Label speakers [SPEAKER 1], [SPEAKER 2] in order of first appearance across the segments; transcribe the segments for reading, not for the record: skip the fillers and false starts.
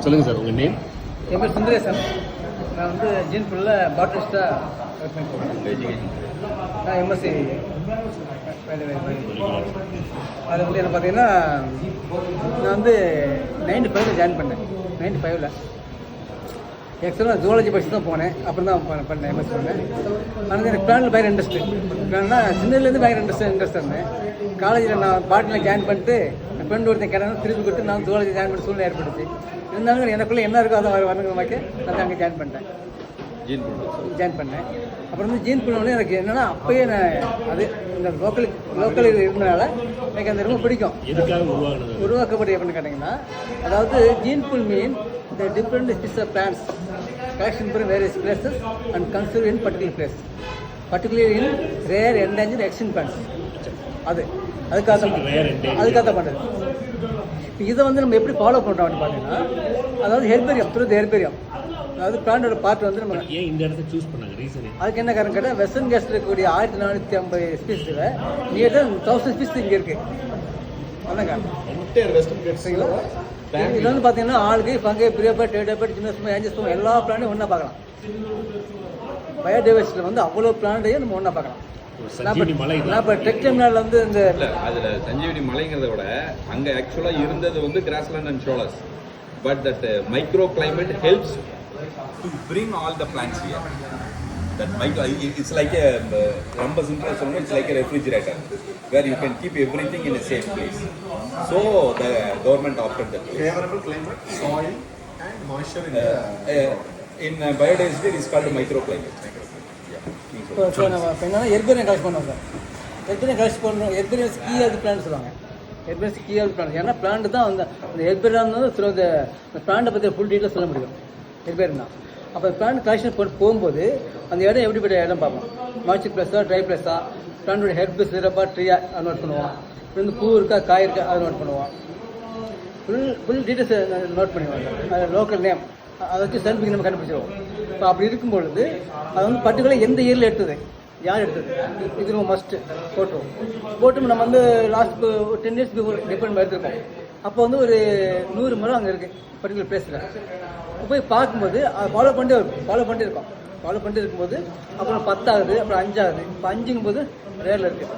[SPEAKER 1] சொல்லுங்கள் சார், உங்கள் நேம்?
[SPEAKER 2] என் பேர் சுந்தரேசன். நான் வந்து ஜீன்ஃபுல்லில் பாட்டிஸ்ட்டாக ஒர்க் பண்ணிட்டு நான் எம்எஸ்சி அது வந்து என்ன பார்த்தீங்கன்னா, நான் வந்து 95 ஜாயின் பண்ணேன். 95 ஆக்சுவலாக ஜுவாலஜி படிச்சு தான் போனேன். அப்புறம் தான் பண்ணேன், எம்எஸ்சி பண்ணேன். ஆனால் எனக்கு பிளானில் பயங்கர இன்ட்ரெஸ்ட்டு. பிளான்னா சின்னதுலேருந்து பயங்கர இன்ட்ரெஸ்ட் இருந்தேன். காலேஜில் நான் பாட்டில் ஜாயின் பண்ணிட்டு என் ஃப்ரெண்டு ஒருத்தன் கிடந்து திருப்பி கொடுத்து நான் ஜுவாலஜி ஜாயின் பண்ண சூழ்நிலை ஏற்படுச்சு. இருந்தாலும் எனக்குள்ளே என்ன இருக்கோ அதை வரணுங்கிற மாதிரி நான் அங்கே ஜாயின் பண்ணிட்டேன். ஜாயின் பண்ணேன். அப்புறம் வந்து ஜீன் புல் எனக்கு என்னென்னா, அப்போயே நான் அது இந்த லோக்கல் இருந்தனால எனக்கு அந்த ரொம்ப பிடிக்கும். உருவாக்கப்படி எப்படின்னு கேட்டிங்கன்னா, அதாவது gene pool mean the different species of plants collection from various places and conserve in particular place, particular in rare endangered extinct plants. அதுக்காக தான் பண்ணுறது. இப்போ இதை வந்து நம்ம எப்படி ஃபாலோ பண்ணுறோம்னு பார்த்தீங்கன்னா, அதாவது ஹெர்பேரியம் த்ரூ த ஹெர்பேரியம், அதாவது பிளான்டோட பார்ட் வந்து நம்ம
[SPEAKER 1] ஏன் இந்த இடத்த சூஸ் பண்ணாங்க, ரீசன்
[SPEAKER 2] அதுக்கு என்ன காரணம் கேட்டால், வெஸ்டர்ன் கேஸ்ட் இருக்கக்கூடிய 1450 ஸ்பீஸில் நியர் 1000 ஸ்பீஸ் இங்கே இருக்குது. அதான் காரணம். இதில் வந்து பார்த்தீங்கன்னா ஆளுக்கு ஃபங்கை, பிரியோபேட், டேட்டோபேட், ஜிம்னோஸ்பம், ஏஞ்சஸ்பம் எல்லா பிளானையும் ஒன்றா பார்க்கலாம். பயோடைவர்சிட்டியில் வந்து அவ்வளோ பிளானையும் நம்ம ஒன்றா பார்க்கலாம். நான் இப்போ டெக் டெர்மினல் வந்து இந்த
[SPEAKER 3] அதில் சஞ்சீவினி மலைங்கிறத விட அங்கே ஆக்சுவலாக இருந்தது வந்து grassland and sholas. But that micro climate helps to bring all the plants here. That it's like a ரொம்ப simple சொல்லுங்க, it's like a refrigerator where you can keep everything in a safe place. So the government opted that.
[SPEAKER 4] Favorable climate, soil and moisture
[SPEAKER 3] in biodiversity it is called microclimate.
[SPEAKER 2] இப்போ நம்ம என்னன்னா எர்பேரியம் collect பண்ணுவோம் sir. எர்பேரியம் collect பண்ணுறோம். எர்பேரியம் கீயாவது plant சொல்லுவாங்க. எர்பேரியம் கீயாவது plant. ஏன்னா plant தான் அந்த எர்பேரியம் வந்து இந்த பிளான்ட்டை பற்றி ஃபுல் டீட்டெயில் சொல்ல முடியும். எர்பேரியம் தான். அப்போ பிளான்ட் கலெக்ஷன் போகும்போது அந்த இடம் எப்படிப்பட்ட இடம் பார்ப்போம். மாய்ச்சர் பிளஸா, ட்ரை பிளஸா, பிளான்டோட ஹெர்பு சிறப்பா, ட்ரீயா அதை நோட் பண்ணுவோம். இப்போ வந்து பூ இருக்கா, காய் இருக்கா, அதை நோட் பண்ணுவோம். ஃபுல் டீட்டெயில்ஸ் நோட் பண்ணுவாங்க. அது லோக்கல் நேம் அதை வச்சு செல்ஃபிக்கு நம்ம கண்டுபிடிச்சிடுவோம். இப்போ அப்படி இருக்கும்பொழுது அது வந்து பர்டிகுலர் எந்த இயரில் எடுத்தது, யார் எடுத்தது, இது நம்ம மஸ்ட்டு போட்டு நம்ம வந்து லாஸ்ட் 10 இயர்ஸ் பிஃபோர் டிபெண்ட் எடுத்துருக்கோம். அப்போ வந்து ஒரு 100 மரம் அங்கே இருக்குது பர்டிகுலர் பிளேஸில். போய் பார்க்கும்போது அதை ஃபாலோ பண்ணிட்டு இருக்கோம். ஃபாலோ பண்ணிட்டு இருக்கும்போது அப்புறம் 10 ஆகுது, அப்புறம் 5 ஆகுது. இப்போ 5ங்கும்போது ரேரில் இருக்குது.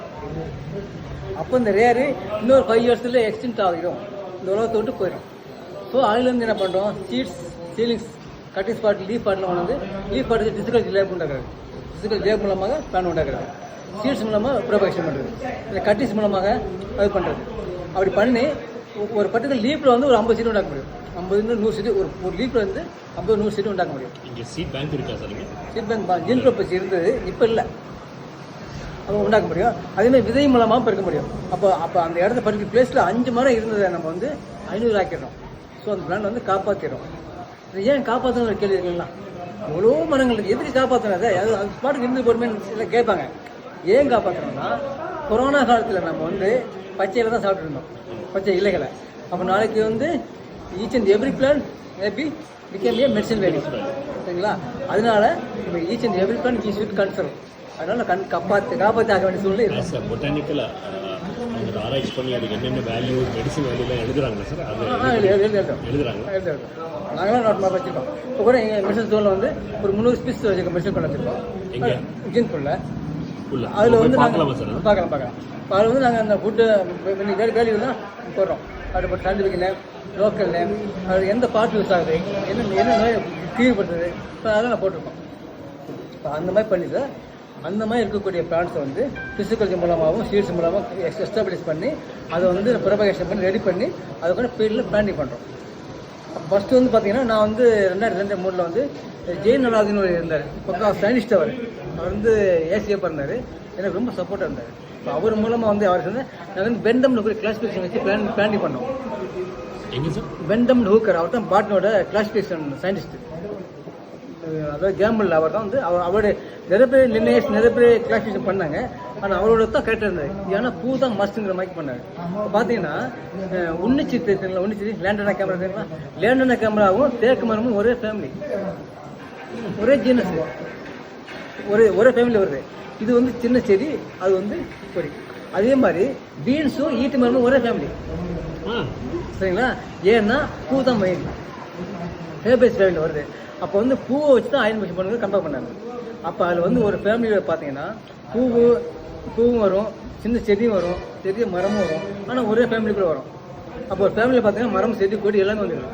[SPEAKER 2] அப்போ இந்த ரேரு இன்னொரு 5 இயர்ஸில் எக்ஸ்டென்ட் ஆகிடும், இந்த உலகத்தை விட்டு போயிடும். ஸோ அதுலேருந்து என்ன பண்ணுறோம், seeds, seedlings, cutting spot, leaf bottle வந்து லீஃப் பாட்டு டிசிக்கல் லேப் உண்டாக்குறாரு. டிசிக்கல் லேப் மூலமாக பிளான் உண்டாக்குறாரு. சீட்ஸ் மூலமாக ப்ரொபகேஷன் பண்ணுறது, இல்லை கட்டிங்ஸ் மூலமாக அது பண்ணுறது. அப்படி பண்ணி ஒரு பர்டிகுலர் லீஃபில் வந்து ஒரு 50 சீட் உண்டாக்க முடியும். 50-100 சீட்டு ஒரு லீஃபில் வந்து 50-100 சீட்டு உண்டாக்க முடியும்.
[SPEAKER 1] இங்கே சீட் பேங்க் இருக்கா சார்?
[SPEAKER 2] சீட் பேங்க் ஜீன் ப்ரோப்பஸ் இருந்தது, இப்போ இல்லை. அப்போ உண்டாக்க முடியும். அதேமாதிரி விதை மூலமாக பெருக்க முடியும். அப்போ அந்த இடத்த பர்டிகுலர் பிளேஸில் 5 மரம் இருந்ததை நம்ம வந்து 500 ஆக்கிடுறோம். ஸோ அந்த பிளான் வந்து காப்பாற்றிடும். ஏன் காப்பாற்றணும் ஒரு கேள்வி இருக்குங்களா? எவ்வளோ மரங்கள் இருக்குது, எதுக்கு காப்பாற்றினதை அது பாட்டுக்கு இருந்து பொறுமை இல்லை கேட்பாங்க. ஏன் காப்பாற்றணும்னா, கொரோனா காலத்தில் நம்ம வந்து பச்சையில் தான் சாப்பிட்டு இருந்தோம், பச்சை இலைகளை. அப்போ நாளைக்கு வந்து each and every plan maybe became A medicine value, சரிங்களா? அதனால இப்போ each and every plan he should conserve. அதனால காப்பாற்றி ஆக வேண்டிய சூழ்நிலை.
[SPEAKER 1] சார் பொட்டானிக்கலாக அவங்க ஆராய்ச்சி பண்ணி அதுக்கு என்னென்ன வேல்யூ, மெடிசன் வேல்யூலாம் எழுதுறாங்களா சார்?
[SPEAKER 2] எழுதுறாங்க. நாங்களாம் நோட் மாதிரி வச்சுருக்கோம். இப்போ கூட எங்கள் மெடிசன் ஸ்டோரில் வந்து ஒரு 300 ஸ்பீஸ் வச்சுருக்கோம். மெடிசன் கொண்டு வச்சுருக்கோம் ஜீன் ஃபுல்ல. அதில் வந்து நாங்கள் பார்க்கலாம். இப்போ அதில் வந்து நாங்கள் அந்த ஃபுட்டு வேல்யூ தான் போடுறோம். அது இப்போ சயின்டிஃபிக் நேம், லோக்கல் நேம், அது எந்த பார்ட் யூஸ் ஆகுது, என்ன நோய் தீவிரப்படுத்துது, இப்போ அதெல்லாம் நான் போட்டிருக்கோம். இப்போ அந்த மாதிரி பண்ணி சார், அந்த மாதிரி இருக்கக்கூடிய பிளான்ஸை வந்து ஃபிசிக்கல்ஜி மூலமாகவும் சீட்ஸ் மூலமாக எஸ்டாப்ளிஷ் பண்ணி அதை வந்து ப்ரொபகேஷன் பண்ணி ரெடி பண்ணி அதை கூட ஃபீல்டில் பிளானிங் பண்ணுறோம். ஃபஸ்ட்டு வந்து பார்த்தீங்கன்னா, நான் வந்து 2002-3 வந்து ஜெயநலாதின்னு ஒரு இருந்தார். பக்கம் சயின்டிஸ்ட். அவர் வந்து ஏசியாக இருந்தார். எனக்கு ரொம்ப சப்போர்ட்டாக இருந்தார். இப்போ அவர் மூலமாக வந்து அவர் சொன்ன நாங்கள் வந்து பெண்டம்னு கூட கிளாசிஃபிகேஷன் வச்சு பிளானிங் பண்ணோம். பெண்டம் ஹூக்கர் அவர் தான் பாட்னோட கிளாசிஃபிகேஷன் சயின்டிஸ்ட். அதாவது கேம்பிள் அவர் தான் வந்து அவருடைய நிறைய பேர் கிளாசிஃபிகேஷன் பண்ணாங்க. ஆனால் அவரோட தான் கரெக்டாக இருந்தது. ஏன்னா பூ தான் மஸ்ட்டுங்கிற மாதிரி பண்ணார். இப்போ பார்த்தீங்கன்னா உன்னிச்சி தெரியுங்களா, உன்னிச்சி லேண்டனா கேமரா தெரியுமா, லேண்டனா கேமராவும் தேக்கு மரமும் ஒரே ஃபேமிலி, ஒரே ஜீனஸ், ஒரே ஃபேமிலி வருது. இது வந்து சின்ன செடி, அது வந்து கொடி. அதே மாதிரி பீன்ஸும் ஈட்டு மரமும் ஒரே ஃபேமிலி, சரிங்களா? ஏன்னா பூ தான் மெயின், ஃபேபேஸ் ஃபேமிலி வருது. அப்போ வந்து பூவை வச்சு தான் அயன் மிஷின் பண்ணுறது கம்பேர் பண்ணாங்க. அப்போ அதில் வந்து ஒரு ஃபேமிலியில் பார்த்தீங்கன்னா பூவும் வரும், சின்ன செடியும் வரும், பெரிய மரமும் வரும், ஆனால் ஒரே ஃபேமிலிக்குள்ளே வரும். அப்போ ஒரு ஃபேமிலியில் பார்த்தீங்கன்னா மரம், செடி, கொடி எல்லாமே வந்துடும்.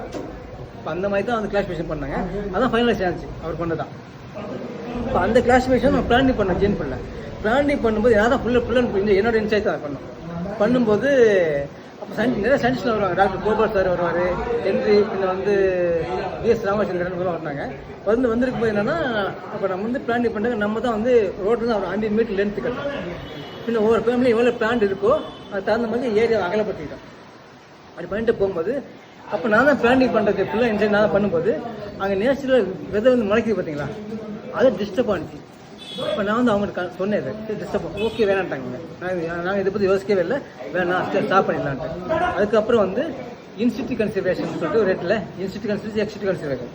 [SPEAKER 2] இப்போ அந்த மாதிரி தான் வந்து கிளாசிஃபிகேஷன் பண்ணாங்க. அதான் ஃபைனலைஸ் ஆச்சு அவர் பண்ணது தான். இப்போ அந்த கிளாசிஃபிகேஷன் நான் பிளானிங் பண்ணேன். ஜெயின் பண்ணல பிளானிங் பண்ணும்போது யாரும் ஃபுல்லாக என்னோட இன்சைட் தான் பண்ணும்போது அப்போ நிறைய சயின்டிஸ்ட்லாம் வருவாங்க. டாக்டர் கோபால் சார் வருவார், ஹென்றி, பின்ன வந்து விஎஸ் ராமச்சந்திரன் வந்தாங்க. வந்திருக்கும் போது என்னன்னா, அப்போ நம்ம வந்து பிளானிங் பண்ணுறாங்க. நம்ம தான் வந்து ரோட்டில் தான் ஒரு 100 மீட்டர் லென்த்து கட்டணும். பின்ன ஒவ்வொரு ஃபேமிலி எவ்வளோ பிளான் இருக்கோ அது தகுந்த மாதிரி ஏரியா அகலப்படுத்திக்கிட்டோம். அப்படி பண்ணிட்டு போகும்போது அப்போ நான் தான் பிளானிங் பண்ணுறது ஃபுல்லாக இன்சைட் நான் தான் பண்ணும்போது அங்கே நேச்சுரல் விதை வந்து முளைக்குது பார்த்தீங்களா, அது டிஸ்டர்ப் ஆனிச்சு. இப்போ நான் வந்து அவங்களுக்கு சொன்னேன், டிஸ்டர்ப் ஓகே வேணான்ட்டாங்க. நாங்கள் இதை பற்றி யோசிக்கவே இல்லை, வேணாம் ஸ்டாப் பண்ணிடலான்ட்டு. அதுக்கப்புறம் வந்து இன்ஸ்டியூட் கன்சர்வேஷன் சொல்லிட்டு ஒரு ரேட்டில் இன்ஸ்டியூட் கன்சர்வேஷன், எக்ஸ்டியூட் கன்சர்வேஷன்.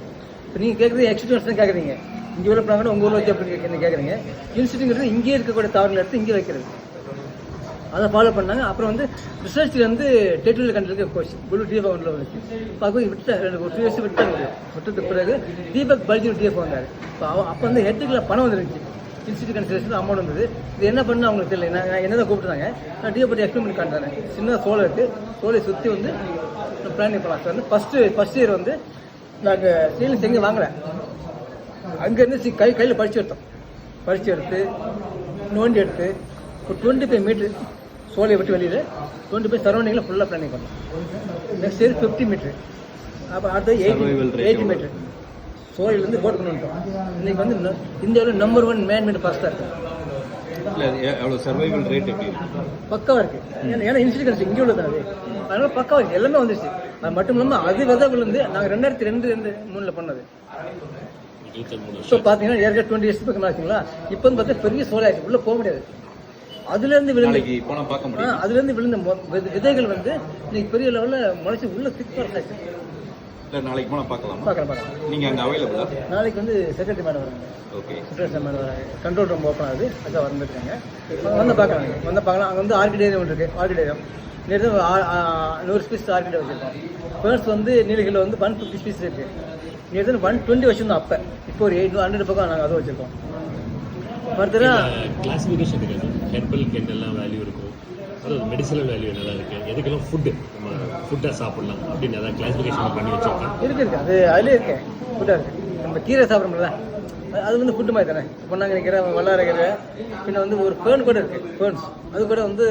[SPEAKER 2] இப்போ நீங்கள் கேட்குறது எக்ஸ்டியூட் தான் கேட்குறீங்க, இங்கே உள்ள பிளான் உங்கள் ஊரில் வச்சு அப்படின்னு கேட்குறீங்க. இன்ஸ்டியூட்டுங்கிறது இங்கே இருக்கக்கூடிய தவறுகளை எடுத்து இங்கே வைக்கிறது, அதை ஃபாலோ பண்ணாங்க. அப்புறம் வந்து ரிசர்ச்சில் வந்து டெரிட்டரியல் கண்ட்ரிக்கு கோச் புல்லு டிஎஃப் ஒன்றில் வந்துச்சு. இப்போ அது விட்டாங்க, ஒரு 2 இயர்ஸ் விட்டதுக்கு பிறகு தீபக் பல்ஜி டிஎஃப் வந்தார். இப்போ அப்போ வந்து ஹெட்டுக்குள்ள பணம் வந்துருந்துச்சு, இன்ஸ்டியூட் கன்சர்வேஷன் அமௌண்ட் வந்தது. இது என்ன பண்ணு அவங்களுக்கு தெரியல. நான் என்ன தான் கூப்பிட்டுருந்தாங்க, நான் டிஎஃப் பற்றி எக்ஸ்பிரிமெண்ட் காட்டுறேன். சின்ன சோலை இருக்குது, சோலை சுற்றி வந்து பிளானிங் பண்ணலாம். சார் வந்து ஃபஸ்ட் இயர் வந்து நாங்கள் சீலிங்ஸ் எங்கே வாங்கலை, அங்கேருந்து கையில் பறிச்சு எடுத்து நோண்டி எடுத்து ஒரு 25 மீட்ரு சோலையை விட்டு வெளியில் 25 சரௌண்டிங்கில் ஃபுல்லாக பிளானிங் பண்ணோம். நெக்ஸ்ட் இயர் 50 மீட்ரு, அப்போ அடுத்தது 80 மீட்ரு சோலையிலேருந்து போட் கொண்டு வந்துட்டோம். இன்றைக்கி வந்து இந்தியாவில் நம்பர் 1 மேன்மேட் ஃபாஸ்ட்டாக இருக்குது.
[SPEAKER 4] சர்வைவல் ரேட் எப்படி
[SPEAKER 2] பக்காவாக இருக்குது. ஏன்னா இன்ஸ்டியூட் இங்கே உள்ளது அது, அதனால பக்காவாக இருக்குது, எல்லாமே வந்துருச்சு. அது மட்டும் இல்லாமல் அது விதைவிலேருந்து நாங்கள் 2002-2003 பண்ணது. ஸோ பார்த்தீங்கன்னா ஏற்கனவே 20 இயர்ஸ் பக்கம் ஆச்சுங்களா. இப்போ வந்து பார்த்தா பெரிய சோலையாச்சு, உள்ளே போக முடியாது. அதுலேருந்து விழுந்த விதைகள் வந்து இன்னைக்கு பெரிய லெவலில் முளைச்சி உள்ள திக் பார்த்தாச்சு.
[SPEAKER 3] நாளைக்கு போனால் பார்க்கலாம்.
[SPEAKER 2] நீங்கள் அங்கே அவைலபிளா? நாளைக்கு வந்து செக்ரட்டரி மேடம் வராங்க. ஓகே, செக்ரட்டரி மேடம் வராங்க. கண்ட்ரோல் ரூம் ஓப்பன் ஆகுது, அதான் வந்துருக்காங்க. வந்து பார்க்கலாம். அங்கே வந்து ஆர்கிடேரியம் ஒன்று இருக்குது. ஆர்கிடேரியம் நேற்று 100 ஸ்பீஸ் ஆர்கிடே வச்சுருக்கோம். பேர்ட்ஸ் வந்து நீலகிரியில் வந்து 150 ஸ்பீஸ் இருக்குது. நேற்று 120 வச்சுருந்தோம். அப்போ இப்போ ஒரு 800 பக்கம் நாங்கள் அதை வச்சுருக்கோம்.
[SPEAKER 1] கிளாசிஃபிகேஷன் இருக்குது, ஹெர்பலுக்கு என்னெல்லாம் வேல்யூ இருக்கும், அதாவது மெடிசனல் வேல்யூ என்னெல்லாம் இருக்குது, எதுக்கெல்லாம் ஃபுட்டாக சாப்பிடலாம் அப்படின்னு ஏதாவது கிளாசிஃபிகேஷன் பண்ணி வச்சுருக்கோம்.
[SPEAKER 2] இருக்குது அது அதிலே இருக்கேன். ஃபுட்டாக இருக்குது. நம்ம கீரை சாப்பிட்றோம்ல, அது வந்து ஃபுட்டு மாதிரி தானே. பொன்னாங்கண்ணி கீரை, வல்லார கீரை, பின்ன வந்து ஒரு பேர்ன் கூட இருக்குது. பேர்ன்ஸ் அது கூட வந்து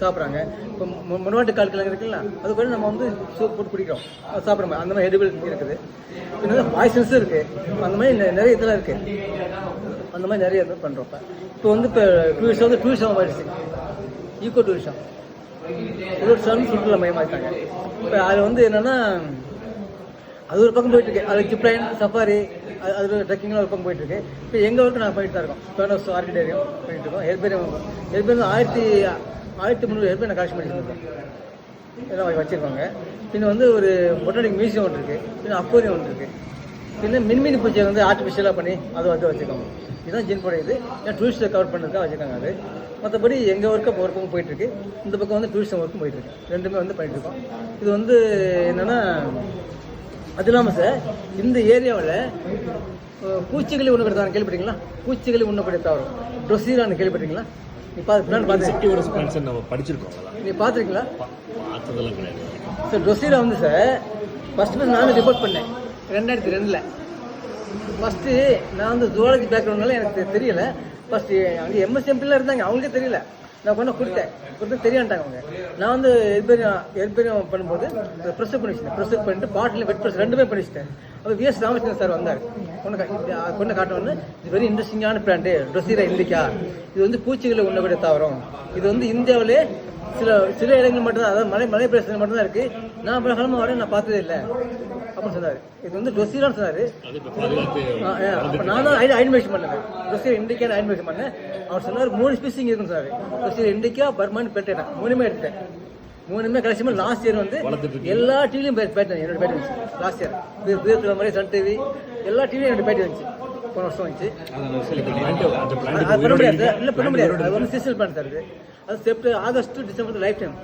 [SPEAKER 2] சாப்பிட்றாங்க. இப்போ முன்னாட்டு கால்கிழங்கு இருக்குல்ல, அது கூட நம்ம வந்து சூப் போட்டு குடிக்கிறோம், அது சாப்பிட்ற மாதிரி அந்த மாதிரி எடிபிள் இருக்குது. பின்ன வந்து பாய்சன்ஸும் இருக்குது. அந்த மாதிரி நிறைய இதெல்லாம் இருக்குது. அந்த மாதிரி நிறைய இது பண்ணுறோம். இப்போ வந்து இப்போ டூரிஸ்ட் வந்து டூரிசம் ஆயிடுச்சு, ஈகோ டூரிசம். சுற்றுலா மையமாகிட்டாங்க. இப்போ அது வந்து என்னென்னா அது ஒரு பக்கம் போயிட்டுருக்கு. அது ஜிப்லைன், சஃபாரி, அது ட்ரெக்கிங்லாம் ஒரு பக்கம் போயிட்டுருக்கு. இப்போ எங்கள் ஊருக்கு நாங்கள் போயிட்டு தான் இருக்கோம். பேனோஸ் ஆர்கிடேரியம் போயிட்டு இருக்கோம். ஹெர்பேரியம் 1300 ஹெர்பேரியம் நான் கலெக்ஷன் பண்ணியிருக்கோம், எல்லாம் வச்சுருக்காங்க. பின்ன வந்து ஒரு பொட்டானிக் மியூசியம் ஒன்று இருக்குது. பின்ன அக்வாரியம் ஒன்று இருக்குது. பின்ன மின்மினி பூச்சியை வந்து ஆர்டிஃபிஷியலாக பண்ணி அதை வந்து வச்சுருக்காங்க. இதுதான் ஜின் போட. இது ஏன் டூரிஸ்ட்டை கவர் பண்ணுறதுக்காக வச்சுருக்காங்க. அது மற்றபடி எங்கள் ஒர்க்கு ஒரு பக்கம் போயிட்டுருக்கு, இந்த பக்கம் வந்து டூரிஸ்டம் ஒர்க்கும் போயிட்டுருக்கு. ரெண்டுமே வந்து பண்ணிட்டுருக்கோம். இது வந்து என்னென்னா, அது இல்லாமல் சார் இந்த ஏரியாவில் பூச்சிகளை உண்ணக்கூடிய கேள்விப்பட்டீங்களா? பூச்சிகளை உண்ணக்கூடிய தாவரம் டொசீரான்னு கேள்விப்பட்டீங்களா? இப்போ அது பிளான் பார்த்து
[SPEAKER 1] நம்ம படிச்சிருக்கோம்.
[SPEAKER 2] நீ பார்த்துருக்கீங்களா?
[SPEAKER 1] பார்த்ததெல்லாம் கிடையாது
[SPEAKER 2] சார். டொசீரா வந்து சார் ஃபஸ்ட்டு நான் ரிப்போர்ட் பண்ணேன் 2002. ஃபஸ்ட்டு நான் வந்து ஜுவாலஜி பேக்ரவுண்ட்னால எனக்கு தெரியல. ஃபஸ்ட்டு அங்கே எம்எஸ்எம்பிலாம் இருந்தாங்க, அவங்களுக்கே தெரியல. நான் கொண்டு கொடுத்து தெரியாண்டாங்க அவங்க. நான் வந்து எர்பேரியம் பண்ணும்போது ப்ரெஸ்அப் பண்ணிட்டு பாட்டில் வெட் ப்ரெஸ் ரெண்டுமே பண்ணிச்சிட்டேன். அப்போ விஎஸ் ராமச்சந்திரன் சார் வந்தார். கொண்டு காட்டணும்னு, இது வெரி இன்ட்ரெஸ்டிங்கான பிளான்ட்டு டொசீரா இண்டிகா. இது வந்து பூச்சிகளை உண்ணக்கூடிய தாவரம். இது வந்து இந்தியாவிலே சில இடங்கள் மட்டும்தான், அதாவது மலை பிரதேசங்கள் மட்டும்தான் இருக்குது. நான் பல காலமாக வரேன், நான் பார்த்ததே இல்லை அப்படின்னு சொன்னார். இது வந்து டொசீரான்னு சொன்னார். நான் தான் ஐடென்டிஃபிகேஷன் பண்ணேன், டொசீரா இண்டிகா ஐடென்டிஃபிகேஷன் பண்ணேன். அவர் சொன்னார் 3 ஸ்பீசிங் இருக்குன்னு சொன்னார். டொசீரா இண்டிகா, பர்மான், பெட்டேன் 3மே எடுத்தேன். 3மே கடைசி லாஸ்ட் இயர் வந்து எல்லா டிவிலையும் பேட்டேன். என்னோட பேட்டி வந்துச்சு லாஸ்ட் இயர். வீரத்தில் மாதிரி சன் டிவி எல்லா டிவிலையும் என்னோட பேட்டி வந்துச்சு. போன வருஷம் வந்துச்சு. பண்ண முடியாது, இல்லை பண்ண முடியாது. அது வந்து சீசனல் பிளான் சார். அது August to December life time.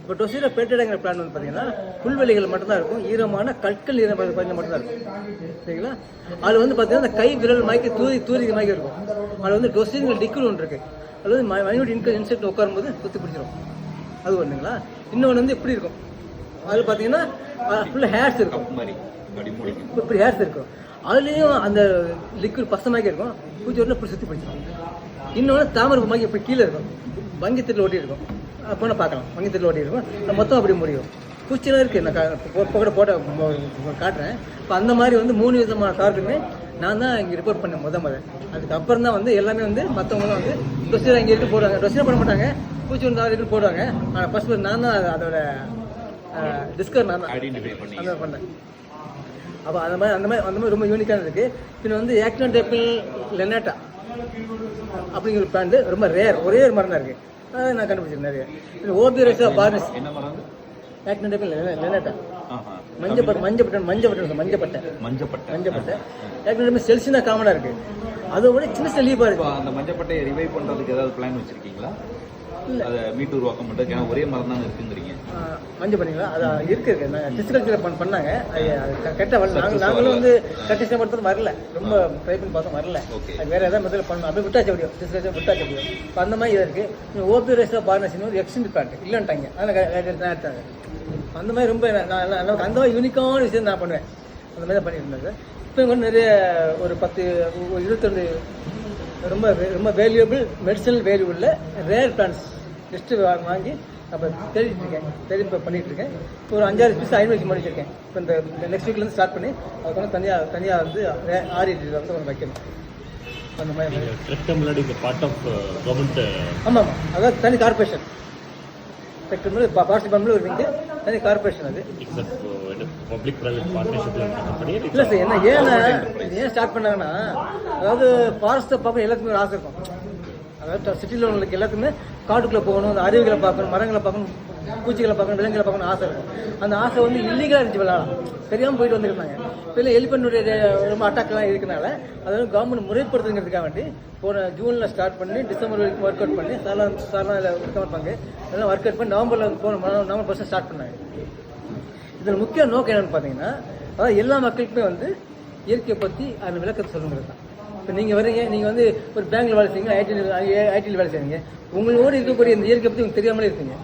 [SPEAKER 2] இப்போ டொசீரா பெல்டடாங்கிற பிளான் வந்து பார்த்தீங்கன்னா புல்வெளிகள் மட்டும்தான் இருக்கும், ஈரமான கற்கள் ஈரம் பகுதியில் மட்டும்தான் இருக்கும். சரிங்களா? அதில் வந்து பார்த்தீங்கன்னா அந்த கை விரல் மாய்க்கு தூரி மாய்க்கு இருக்கும். அதில் வந்து டொசீங்கிற லிக்விட் ஒன்று இருக்குது. அது வந்து மைனூட் இன்செக்ட் உட்காரும்போது சுற்றி பிடிச்சிடும். அது ஒன்றுங்களா. இன்னொன்று வந்து இப்படி இருக்கும், அதில் பார்த்தீங்கன்னா ஃபுல்லாக ஹேர்ஸ் இருக்கும், இப்படி ஹேர்ஸ் இருக்கும். அதுலேயும் அந்த லிக்விட் பசமாக்கி இருக்கும், பூச்சி ஒன்று இப்படி சுற்றி பிடிச்சிடும். இன்னொன்று தாமரை மாக்கி இப்படி கீழே இருக்கும், வங்கித்தட்டில் ஓட்டி இருக்கும். அப்போ பார்க்கலாம், வங்கித்தட்டில் ஓட்டி இருக்கும், மொத்தம் அப்படி முடியும். பூச்சிலாம் இருக்குது, நான் போட்ட காட்டுறேன். இப்போ அந்த மாதிரி வந்து 3 விதமான டார்க்குமே நான் தான் இங்கே ரிப்போர்ட் பண்ணேன் முதல். அதுக்கப்புறம் தான் வந்து எல்லாமே வந்து மற்றவங்களும் வந்து டொசீரா இங்கே இருக்கு போடுவாங்க, டொசீரா பண்ண மாட்டாங்க, பூச்சி ஒன்று இருக்குன்னு போடுவாங்க. ஆனால் ஃபர்ஸ்ட் நான் தான் அதோட டிஸ்கவர் நான் தான் அதை பண்ணேன். அப்போ அந்த மாதிரி ரொம்ப யூனிக்கான இருக்குது. பின்ன வந்து ஆக்டினோடெப்பில் லெனேட்டா அப்படிங்கிற பிளான்ட் ரொம்ப ரேர், ஒரே ஒரு மரம் தான் இருக்குது, அதை நான் கண்டுபிடிச்சிருக்கேன் நிறைய. ஓபியரஸா பார்னஸ் ஆக்டினோடெப்பில் லெனேட்டா மஞ்சப்பட்டை ஆக்டினோடெப்பில் செல்சினா காமனாக இருக்குது. அதோட சின்ன சின்ன லீப்பாக இருக்குது.
[SPEAKER 4] அந்த மஞ்சப்பட்டையை ரிவைவ் பண்ணுறதுக்கு ஏதாவது பிளான் வச்சுருக்கீங்களா? அதை மீட்டு உருவாக்கம் பண்ணுறது, ஏன்னா ஒரே மரம் தான் இருக்குங்கிறீங்க.
[SPEAKER 2] மஞ்சள் பண்ணிங்களா? அது இருக்குது. நாங்கள் டிஸ்கல்ச்சர் பண்ணாங்க, அது கரெக்டாக வரல. நாங்களும் வந்து கட்டிஷன் மட்டும் வரல, ரொம்ப ட்ரை பண்ணி பார்த்தோம், வரல. அது வேறு ஏதாவது மெத்தடில் பண்ணணும், அப்படியே விட்டாச்சு முடியும், டிஸ்கல்ச்சர் விட்டாச்சு முடியும். இப்போ அந்த மாதிரி இதாக இருக்குது. ஓபியரஸா பார்னஸ்னு ஒரு எக்ஸ்டெண்ட் பிளான்ட் இல்லைன்ட்டாங்க, அதனால் எடுத்தாங்க. அந்த மாதிரி ரொம்ப நமக்கு அந்த மாதிரி யூனிக்கான விஷயம் நான் பண்ணுவேன், அந்த மாதிரி தான் பண்ணிட்டு இருந்தேன். இப்போ வந்து நிறைய ஒரு 22 ரொம்ப ரொம்ப வேல்யூபிள் மெடிசனல் வேல்யூ உள்ள ரேர் பிளான்ட்ஸ் லிஸ்ட்டு வாங்கி அப்போ இப்போ பண்ணிகிட்டு இருக்கேன். இப்போ ஒரு 5-6 பீஸ் ஐநூறு பண்ணிச்சிருக்கேன். இப்போ இந்த நெக்ஸ்ட் வீக்லேருந்து ஸ்டார்ட் பண்ணி அதுக்கு வந்து தனியாக வந்து RED வந்து கொஞ்சம் வைக்கணும். அந்த மாதிரி
[SPEAKER 1] முன்னாடி இந்த பார்ட் ஆஃப் கவர்மெண்ட்.
[SPEAKER 2] ஆமாம், அதாவது தனி கார்பரேஷன் பார்ட்டி பண்ணல ஒரு தனி கார்பரேஷன். அது
[SPEAKER 1] பப்ளிக் பிரைவேட் பார்ட்னர்ஷிப்ல கம்பெனி
[SPEAKER 2] இல்லை சார். ஏன் ஸ்டார்ட் பண்ணாங்கன்னா, அதாவது ஃபாரஸ்ட்டை பார்க்க எல்லாத்துக்குமே ஒரு ஆசை இருக்கும். அதாவது சிட்டியில் உள்ளவங்களுக்கு எல்லாத்துக்குமே காட்டுக்குள்ளே போகணும், அந்த அருவிகளை பார்க்கணும், மரங்களை பார்க்கணும், பூச்சிகளை பார்க்கணும், விலங்குகளை பார்க்கணும் ஆசை இருக்கும். அந்த ஆசை வந்து இல்லீகலாக இருந்துச்சு, விளையாடலாம் தெரியாமல் போயிட்டு வந்துருந்தாங்க. இப்போ இல்லை எலிபென்ட்டுடைய ரொம்ப அட்டாக்லாம் இருக்கனால அதை வந்து கவர்மெண்ட் முறைப்படுத்துங்கிறதுக்காக வேண்டி போன ஜூனில் ஸ்டார்ட் பண்ணி டிசம்பர் வரைக்கும் ஒர்க் அவுட் பண்ணி சார்லாம் இதில் ரெக்கமெண்ட் பண்ணி அதெல்லாம் ஒர்க் அவுட் பண்ணி நவம்பர் ஃபர்ஸ்ட் ஸ்டார்ட் பண்ணாங்க. இதில் முக்கிய நோக்கம் என்னென்னு பார்த்தீங்கன்னா, அதாவது எல்லா மக்களுக்குமே வந்து இயற்கையை பற்றி அதில் விளக்கத்தை சொல்லுங்கிறது தான். இப்போ நீங்கள் வரீங்க, நீங்கள் வந்து ஒரு பேங்க்கில் வேலை செய்யுங்க, ஐடியில் வேலை செய்வீங்க, உங்களோடு இருக்கக்கூடிய இந்த இயற்கையை பற்றி உங்களுக்கு தெரியாமலே இருப்பீங்க.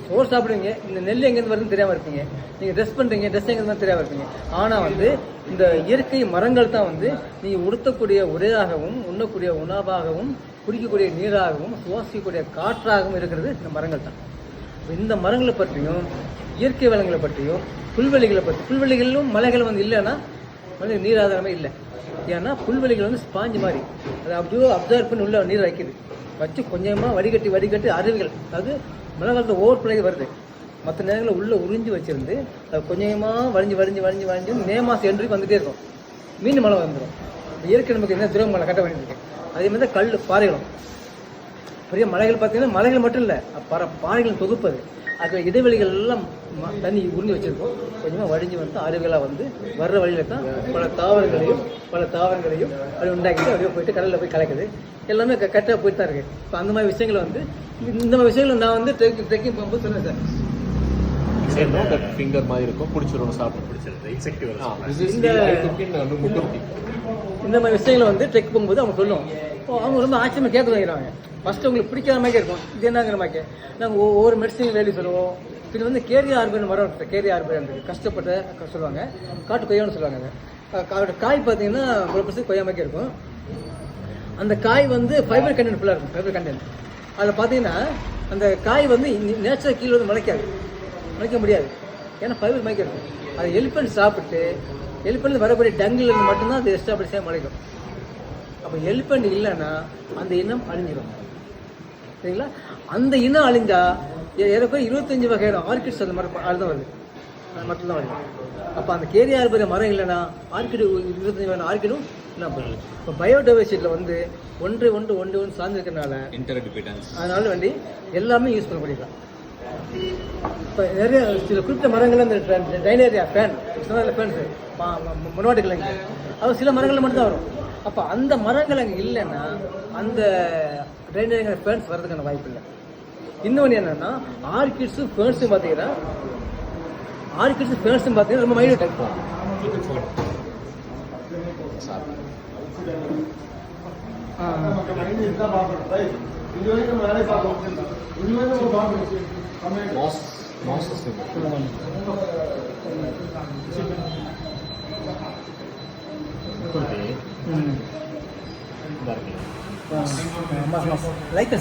[SPEAKER 2] சோறு சாப்பிடுவீங்க, இந்த நெல் எங்கேருந்து வருதுன்னு தெரியாமல் இருப்பீங்க, நீங்கள் ட்ரெஸ் பண்ணுறீங்க, ட்ரெஸ் எங்கேருந்து தெரியாமல் இருப்பீங்க. ஆனால் வந்து இந்த இயற்கை மரங்கள் தான் வந்து நீங்கள் உடுத்தக்கூடிய உடையாகவும், உண்ணக்கூடிய உணவாகவும், குடிக்கக்கூடிய நீராகவும், சுவாசிக்கக்கூடிய காற்றாகவும் இருக்கிறது இந்த மரங்கள் தான். இந்த மரங்களை பற்றியும் இயற்கை வளங்களை பற்றியும் புல்வெளிகளை பற்றி, புல்வெளிகளிலும் மலைகள் வந்து இல்லைன்னா வந்து நீர் ஆதாரமே இல்லை. ஏன்னா புல்வெளிகள் வந்து ஸ்பாஞ்சு மாதிரி அதை அப்படியே அப்சர்வ் பண்ணி உள்ள நீர் வைக்கிது, வச்சு கொஞ்சமாக வடிகட்டி அருவிகள், அதாவது மழை காலத்தில் ஓவர் பிளே வருது, மற்ற நேரங்களில் உள்ளே உறிஞ்சி வச்சிருந்து அது கொஞ்சமாக வழிஞ்சு மே மாதம் எண்டுக்கு வந்துகிட்டே இருக்கும். மீன் மழை வந்துடும். இயற்கை நமக்கு என்ன துருவ மழை கட்ட வேண்டியிருக்கு. அதே மாதிரி தான் கல் பாறைகளும் பெரிய மலைகள் பார்த்தீங்கன்னா மலைகள் மட்டும் இல்லை, பாறைகளின் தொகுப்பது. அதில் இடைவெளிகள் எல்லாம் தண்ணி உறிஞ்சி வச்சிருக்கோம், கொஞ்சமாக வடிஞ்சு வந்து அருவிகளாக வந்து வர்ற வழியில் தான் பல தாவரங்களையும் அப்படி உண்டாக்கிட்டு அப்படியே போயிட்டு கடலில் போய் கலக்குது. எல்லாமே கரெக்டாக போயிட்டு தான் இருக்குது. இப்போ அந்த மாதிரி விஷயங்களை வந்து இந்த மாதிரி விஷயங்களை நான் வந்து ட்ரெக்கிங் போகும்போது சொன்னேன் சார்.
[SPEAKER 4] ஃபிங்கர் மாதிரி இருக்கும், பிடிச்சிரும், சாப்பிட
[SPEAKER 1] பிடிச்சிருது இன்செக்டிவ்.
[SPEAKER 2] இந்த மாதிரி விஷயங்களை வந்து ட்ரெக் போகும்போது அவங்க சொல்லுவோம், அவங்க ரொம்ப ஆச்சரியமாக கேட்க வைக்கிறாங்க. ஃபஸ்ட்டு உங்களுக்கு பிடிக்காத மாதிரி இருக்கும், இது என்னங்கிற மாதிரி நாங்கள் ஒவ்வொரு மெடிசன் வேலி சொல்லுவோம். இது வந்து கேரி ஆர்பன் மரம் இருக்குது, கேரி ஆர்பன் கஷ்டப்பட்டு சொல்லுவாங்க, காட்டு கொய்யான்னு சொல்லுவாங்க. அதோட காய் பார்த்தீங்கன்னா 1% கொய்யா மாதிரி இருக்கும். அந்த காய் வந்து ஃபைபர் கண்டென்ட் ஃபுல்லாக இருக்கும், ஃபைபர் கண்டென்ட். அதில் பார்த்தீங்கன்னா அந்த காய் வந்து நேச்சுரல் கீழே வந்து முளைக்க முடியாது, ஏன்னா ஃபைபர் மாதிரி இருக்கும். அதை எலிஃபென்ட் சாப்பிட்டு எலிஃபென்ட் வரக்கூடிய டங்கில் இருந்து மட்டும்தான் அது எஸ்டாப்ளிஷாக முளைக்கும். அப்போ எலிஃபென்ட் இல்லைன்னா அந்த இனம் அழிஞ்சிடும். சரிங்களா? அந்த இனம் அழிஞ்சா ஏறக்குறைய 25 வகையான ஆர்கிட்ஸ் அந்த மாதிரி அதுதான் வருது, அது மட்டும்தான் வருது. அப்போ அந்த கேரி ஆர்பரிய மரம் இல்லைன்னா ஆர்கிடு 25 வகையான ஆர்கிடும் என்ன பண்ணுது. இப்போ பயோடைவர்சிட்டியில் வந்து ஒன்று சார்ந்திருக்கிறதுனால அதனால வேண்டி எல்லாமே யூஸ் பண்ண முடியலாம். இப்போ நிறைய சில குறிப்பிட்ட மரங்கள் அந்த டைனேரியா ஃபேன்ஸ் மொனோட்டிக்கல் அது சில மரங்கள் மட்டும்தான் வரும். அப்போ அந்த மரங்கள் அங்கே இல்லைன்னா அந்த ட்ரைனேஜ் ஃபேன்ஸ் வர்றதுக்கான வாய்ப்பு இல்லை. இன்னொன்று என்னன்னா ஆர்கிட்ஸு ஃபேர்ன்ஸும் பார்த்தீங்கன்னா ரொம்ப மைல்டு டைப் தான்.
[SPEAKER 1] இதாக இருக்கு
[SPEAKER 2] லைக்